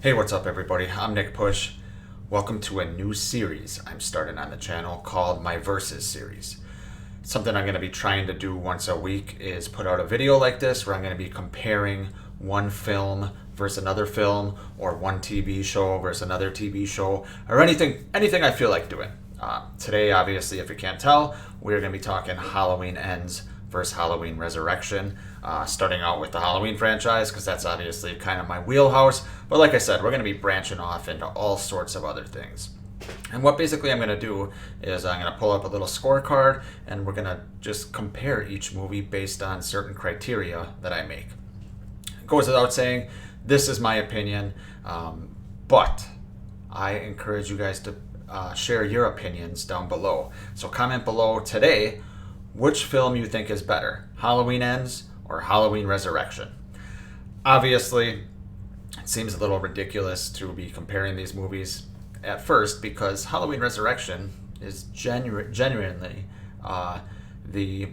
Hey, what's up, everybody? I'm Nick Push. Welcome to a new series I'm starting on the channel called my Versus series. Something I'm going to be trying to do once a week is put out a video like this where I'm going to be comparing one film versus another film, or one TV show versus another TV show, or anything I feel like doing. Today, obviously, if you can't tell, we're going to be talking Halloween Ends versus Halloween Resurrection, starting out with the Halloween franchise because that's obviously kind of my wheelhouse. But like I said, we're going to be branching off into all sorts of other things. And what basically I'm going to do is I'm going to pull up a little scorecard and we're going to just compare each movie based on certain criteria that I make. It goes without saying, this is my opinion, but I encourage you guys to share your opinions down below. So comment below today which film you think is better, Halloween Ends or Halloween Resurrection. Obviously, it seems a little ridiculous to be comparing these movies at first because Halloween Resurrection is genuinely the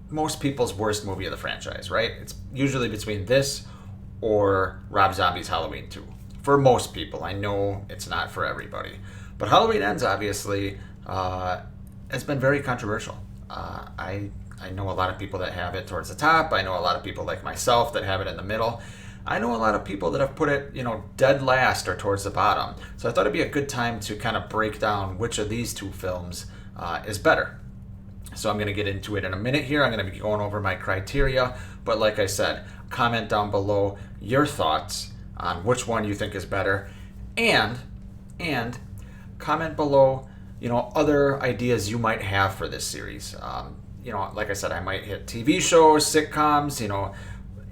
most people's worst movie of the franchise, right? It's usually between this or Rob Zombie's Halloween 2. For most people. I know it's not for everybody. But Halloween Ends, obviously, has been very controversial. I know a lot of people that have it towards the top. I know a lot of people like myself that have it in the middle. I know a lot of people that have put it, dead last or towards the bottom. So I thought it'd be a good time to kind of break down which of these two films is better. So I'm going to get into it in a minute here. I'm going to be going over my criteria. But like I said, comment down below your thoughts on which one you think is better. And comment below, other ideas you might have for this series. Like I said, I might hit TV shows, sitcoms,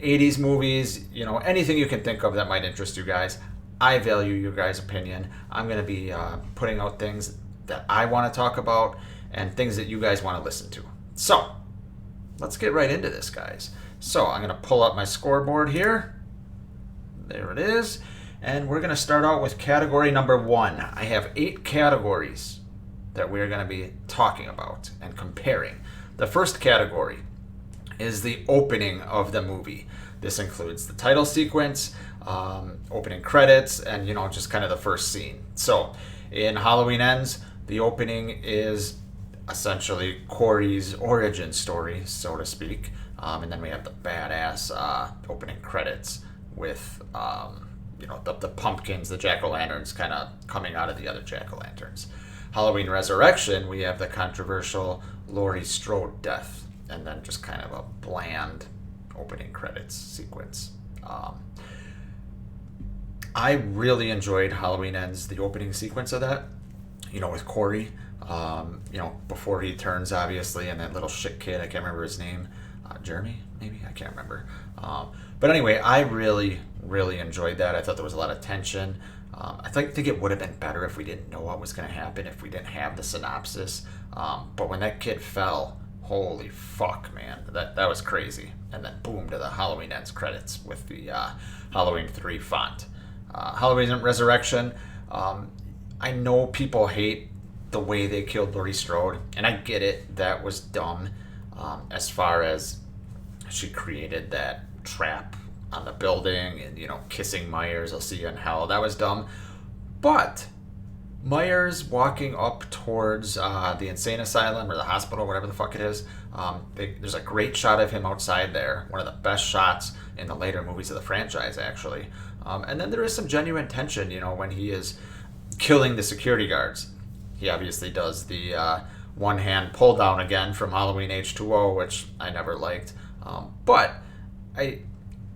80s movies, anything you can think of that might interest you guys. I value your guys' opinion. I'm going to be putting out things that I want to talk about and things that you guys want to listen to. So, let's get right into this, guys. So, I'm going to pull up my scoreboard here. There it is. And we're going to start out with category number 1. I have 8 categories that we're going to be talking about and comparing. The first category is the opening of the movie. This includes the title sequence, opening credits, and just kind of the first scene. So in Halloween Ends, the opening is essentially Corey's origin story, so to speak, and then we have the badass opening credits with the pumpkins, the jack-o'-lanterns kind of coming out of the other jack-o'-lanterns. Halloween Resurrection, we have the controversial Laurie Strode death, and then just kind of a bland opening credits sequence. I really enjoyed Halloween Ends, the opening sequence of that, with Corey, before he turns, obviously, and that little shit kid, I can't remember his name, Jeremy, maybe? I can't remember. But anyway, I really, really enjoyed that. I thought there was a lot of tension. I think it would have been better if we didn't know what was going to happen, if we didn't have the synopsis. But when that kid fell, holy fuck, man, that was crazy. And then boom to the Halloween Ends credits with the Halloween 3 font. Halloween Resurrection, I know people hate the way they killed Laurie Strode, and I get it, that was dumb, as far as she created that trap on the building and, kissing Myers, I'll see you in hell. That was dumb. But Myers walking up towards the insane asylum or the hospital, whatever the fuck it is, there's a great shot of him outside there. One of the best shots in the later movies of the franchise, actually. And then there is some genuine tension, when he is killing the security guards. He obviously does the one-hand pull-down again from Halloween H2O, which I never liked. But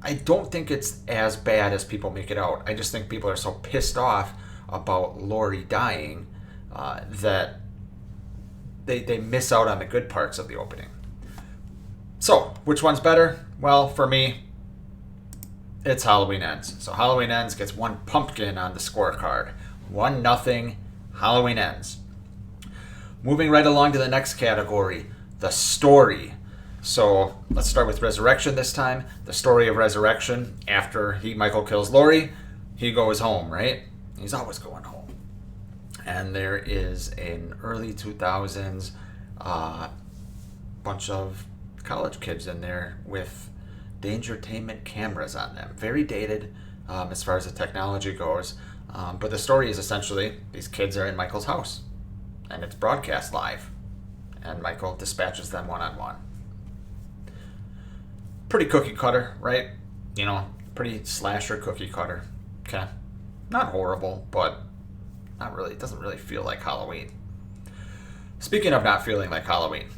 I don't think it's as bad as people make it out. I just think people are so pissed off about Laurie dying that they miss out on the good parts of the opening. So, which one's better? Well, for me, it's Halloween Ends. So Halloween Ends gets 1 pumpkin on the scorecard. 1-0, Halloween Ends. Moving right along to the next category, the story. So let's start with Resurrection this time. The story of Resurrection, after Michael kills Laurie, he goes home, right? He's always going home. And there is an early 2000s bunch of college kids in there with Dangertainment cameras on them. Very dated. as far as the technology goes. But the story is essentially these kids are in Michael's house, and it's broadcast live, and Michael dispatches them one-on-one. Pretty cookie cutter, right? Pretty slasher cookie cutter. Okay. Not horrible, but not really. It doesn't really feel like Halloween. Speaking of not feeling like Halloween,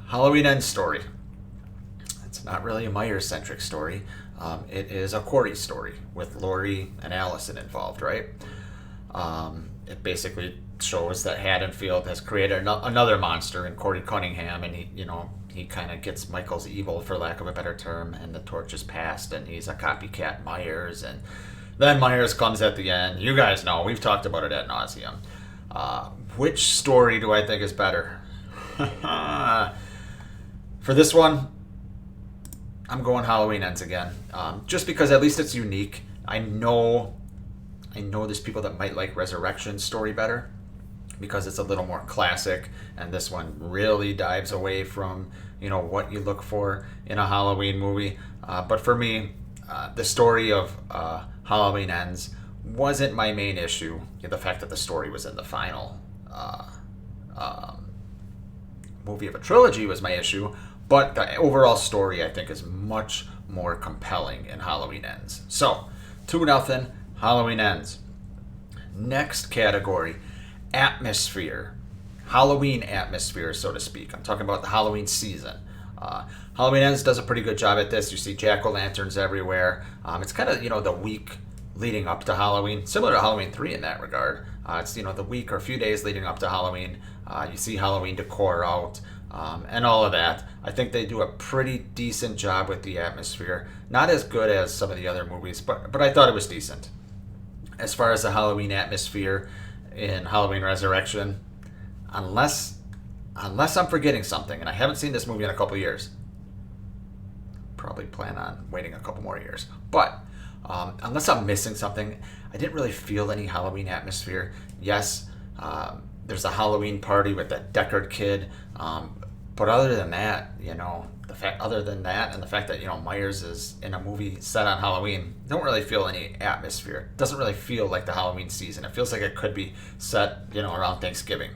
Halloween Ends story. It's not really a Myers-centric story. It is a Corey story with Laurie and Allison involved, right? It basically shows that Haddonfield has created another monster in Corey Cunningham, and he kind of gets Michael's evil, for lack of a better term, and the torch is passed, and he's a copycat Myers, and then Myers comes at the end. You guys know, we've talked about it ad nauseum. Which story do I think is better? For this one, I'm going Halloween Ends again. Just because at least it's unique. I know there's people that might like Resurrection story better because it's a little more classic, and this one really dives away from what you look for in a Halloween movie. But for me, the story of Halloween Ends wasn't my main issue. The fact that the story was in the final movie of a trilogy was my issue, but the overall story I think is much more compelling in Halloween Ends. So 2-0, Halloween Ends. Next category, atmosphere. Halloween atmosphere, so to speak. I'm talking about the Halloween season. Halloween Ends does a pretty good job at this. You see jack-o'-lanterns everywhere. It's kind of, the week leading up to Halloween, similar to Halloween 3 in that regard. It's, the week or a few days leading up to Halloween. You see Halloween decor out and all of that. I think they do a pretty decent job with the atmosphere. Not as good as some of the other movies, but I thought it was decent. As far as the Halloween atmosphere in Halloween Resurrection, unless I'm forgetting something, and I haven't seen this movie in a couple years, probably plan on waiting a couple more years, but unless I'm missing something, I didn't really feel any Halloween atmosphere. Yes, there's a Halloween party with that Deckard kid, but other than that, and the fact that Myers is in a movie set on Halloween, don't really feel any atmosphere. It doesn't really feel like the Halloween season. It feels like it could be set around Thanksgiving.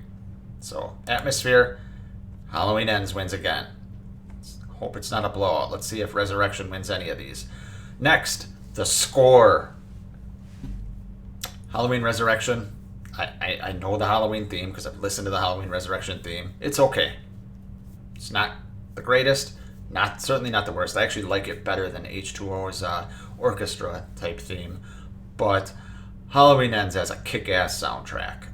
So atmosphere, Halloween Ends wins again. Hope it's not a blowout. Let's see if Resurrection wins any of these. Next, the score. Halloween Resurrection. I know the Halloween theme because I've listened to the Halloween Resurrection theme. It's okay. It's not the greatest, certainly not the worst. I actually like it better than H2O's orchestra type theme. But Halloween Ends has a kick-ass soundtrack.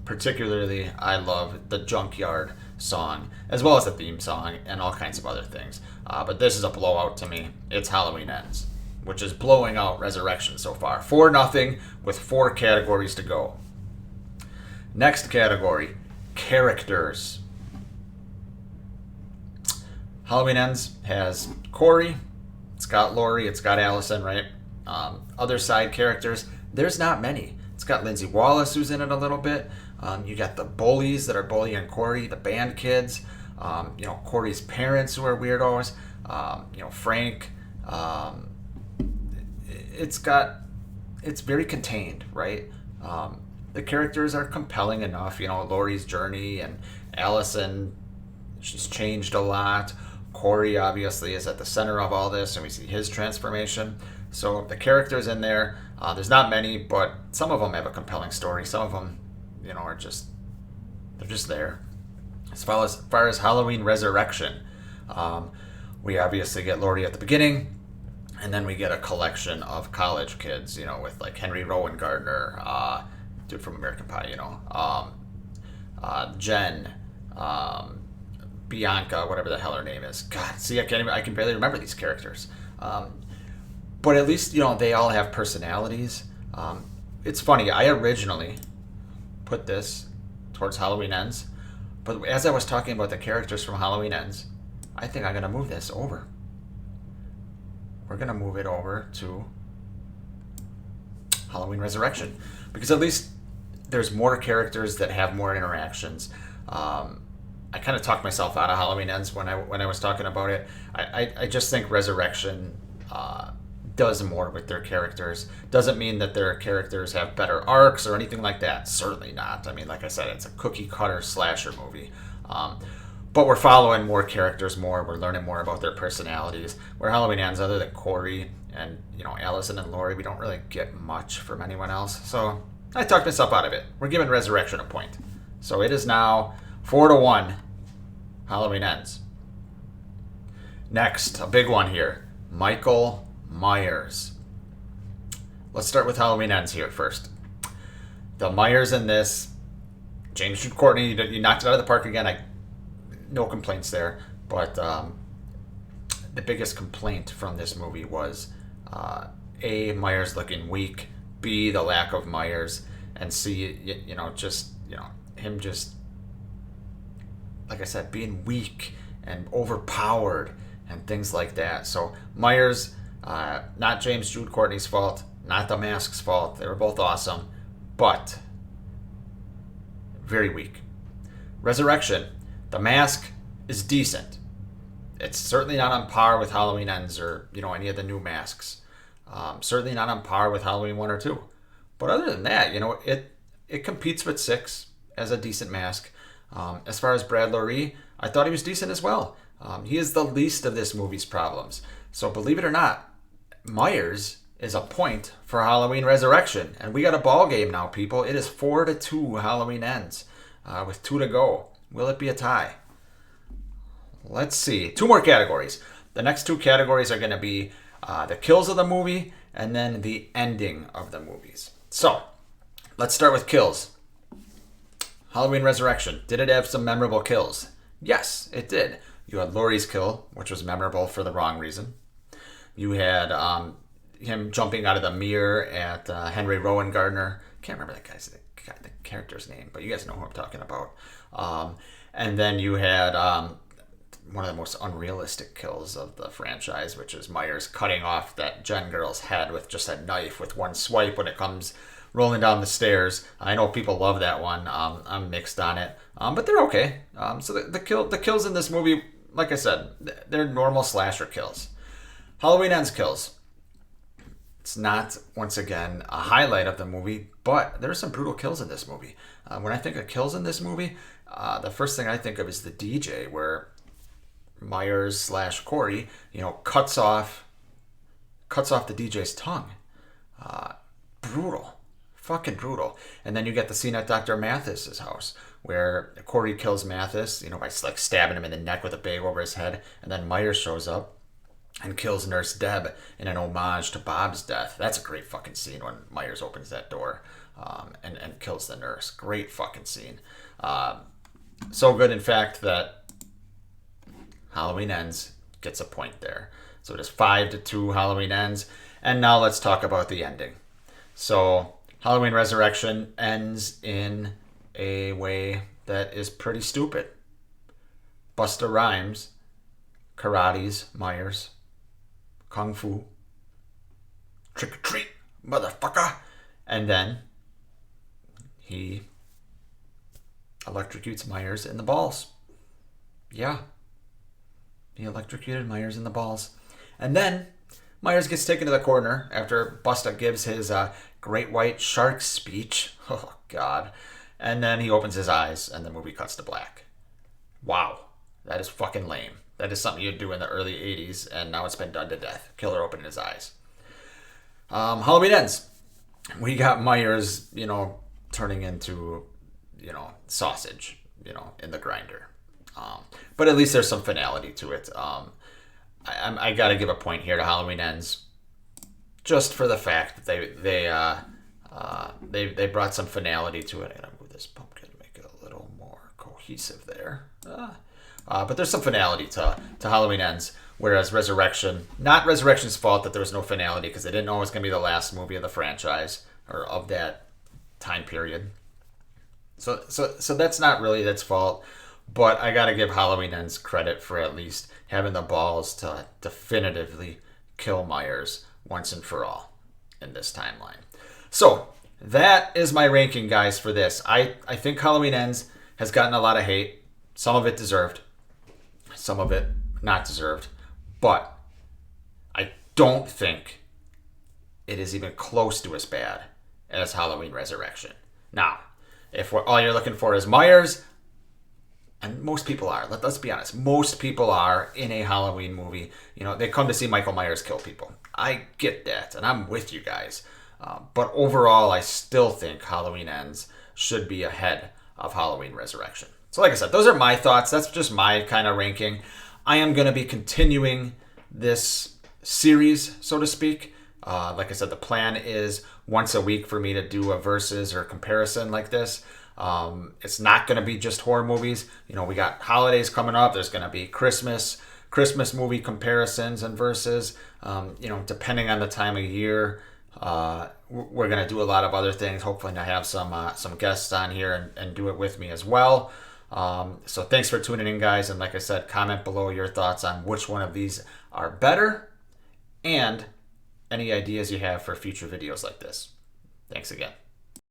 Particularly, I love the Junkyard song, as well as the theme song and all kinds of other things. But this is a blowout to me. It's Halloween Ends, which is blowing out Resurrection so far. 4-0 with 4 categories to go. Next category, characters. Halloween Ends has Corey, it's got Laurie, it's got Allison, right? Other side characters, there's not many. It's got Lindsay Wallace, who's in it a little bit. You got the bullies that are bullying Corey, the band kids, Corey's parents who are weirdos, Frank. It's very contained, right? The characters are compelling enough, Laurie's journey, and Allison, she's changed a lot. Corey obviously is at the center of all this, and we see his transformation. So the characters in there, there's not many, but some of them have a compelling story. Some of them, they're just there. As far as Halloween Resurrection, we obviously get Laurie at the beginning, and then we get a collection of college kids, with like Henry Rowan Gardner, dude from American Pie, Jen, Bianca, whatever the hell her name is. God, see, I can barely remember these characters. But at least, they all have personalities. It's funny, I originally put this towards Halloween Ends, but as I was talking about the characters from Halloween Ends, I think I'm going to move this over. We're going to move it over to Halloween Resurrection, because at least there's more characters that have more interactions. I kind of talked myself out of Halloween Ends when I was talking about it. I just think Resurrection does more with their characters. Doesn't mean that their characters have better arcs or anything like that. Certainly not. I mean, like I said, it's a cookie cutter slasher movie. But we're following more characters more. We're learning more about their personalities. Where Halloween Ends, other than Corey and Allison and Laurie, we don't really get much from anyone else. So I talked myself out of it. We're giving Resurrection a point. So it is now 4-1. Halloween Ends. Next, a big one here. Michael Myers. Let's start with Halloween Ends here first. The Myers in this, James Jude Courtney, you knocked it out of the park again. No complaints there. But the biggest complaint from this movie was A, Myers looking weak, B, the lack of Myers, and C, him just, like I said, being weak and overpowered and things like that. So Myers, not James Jude Courtney's fault, not the mask's fault. They were both awesome, but very weak. Resurrection, the mask is decent. It's certainly not on par with Halloween Ends or any of the new masks. Certainly not on par with Halloween 1 or 2. But other than that, it competes with 6 as a decent mask. As far as Brad Loree, I thought he was decent as well. He is the least of this movie's problems. So believe it or not, Myers is a point for Halloween Resurrection. And we got a ball game now, people. It is 4-2 Halloween Ends with 2 to go. Will it be a tie? Let's see. 2 more categories. The next 2 categories are going to be the kills of the movie and then the ending of the movies. So let's start with kills. Halloween Resurrection. Did it have some memorable kills? Yes, it did. You had Laurie's kill, which was memorable for the wrong reason. You had him jumping out of the mirror at Henry Rowan Gardner. Can't remember the character's name, but you guys know who I'm talking about. And then you had one of the most unrealistic kills of the franchise, which is Myers cutting off that Jen girl's head with just a knife with one swipe when it comes rolling down the stairs. I know people love that one. I'm mixed on it, but they're okay. So the kills in this movie, like I said, they're normal slasher kills. Halloween Ends kills. It's not, once again, a highlight of the movie, but there are some brutal kills in this movie. When I think of kills in this movie, the first thing I think of is the DJ, where Myers / Corey, cuts off the DJ's tongue. Brutal. Fucking brutal. And then you get the scene at Dr. Mathis's house where Corey kills Mathis, by stabbing him in the neck with a bag over his head, and then Myers shows up and kills Nurse Deb in an homage to Bob's death. That's a great fucking scene when Myers opens that door and kills the nurse. Great fucking scene. So good, in fact, that Halloween Ends gets a point there. So it is 5-2 Halloween Ends. And now let's talk about the ending. So Halloween Resurrection ends in a way that is pretty stupid. Busta Rhymes karates Myers. Kung Fu. Trick or treat, motherfucker. And then he electrocutes Myers in the balls. Yeah. He electrocuted Myers in the balls. And then Myers gets taken to the corner after Busta gives his great white shark speech. Oh, God. And then he opens his eyes and the movie cuts to black. Wow. That is fucking lame. That is something you'd do in the early 80s, and now it's been done to death. Killer opening his eyes. Halloween Ends. We got Myers, turning into, sausage, in the grinder. But at least there's some finality to it. I got to give a point here to Halloween Ends, just for the fact that they brought some finality to it. I gotta move this pumpkin to make it a little more cohesive there. But there's some finality to Halloween Ends, whereas Resurrection, not Resurrection's fault that there was no finality, because they didn't know it was going to be the last movie of the franchise or of that time period. So that's not really its fault, but I got to give Halloween Ends credit for at least having the balls to definitively kill Myers once and for all in this timeline. So that is my ranking, guys, for this. I think Halloween Ends has gotten a lot of hate. Some of it deserved. Some of it not deserved. But I don't think it is even close to as bad as Halloween Resurrection. Now, if all you're looking for is Myers, and most people are, let's be honest, most people are in a Halloween movie. You know, they come to see Michael Myers kill people. I get that, and I'm with you guys. But overall, I still think Halloween Ends should be ahead of Halloween Resurrection. So like I said, those are my thoughts. That's just my kind of ranking. I am going to be continuing this series, so to speak. Like I said, the plan is once a week for me to do a versus or comparison like this. It's not going to be just horror movies. You know, we got holidays coming up. There's going to be Christmas movie comparisons and versus. You know, depending on the time of year, we're going to do a lot of other things. Hopefully I have some guests on here and do it with me as well. So thanks for tuning in, guys. And like I said, comment below your thoughts on which one of these are better and any ideas you have for future videos like this. Thanks again.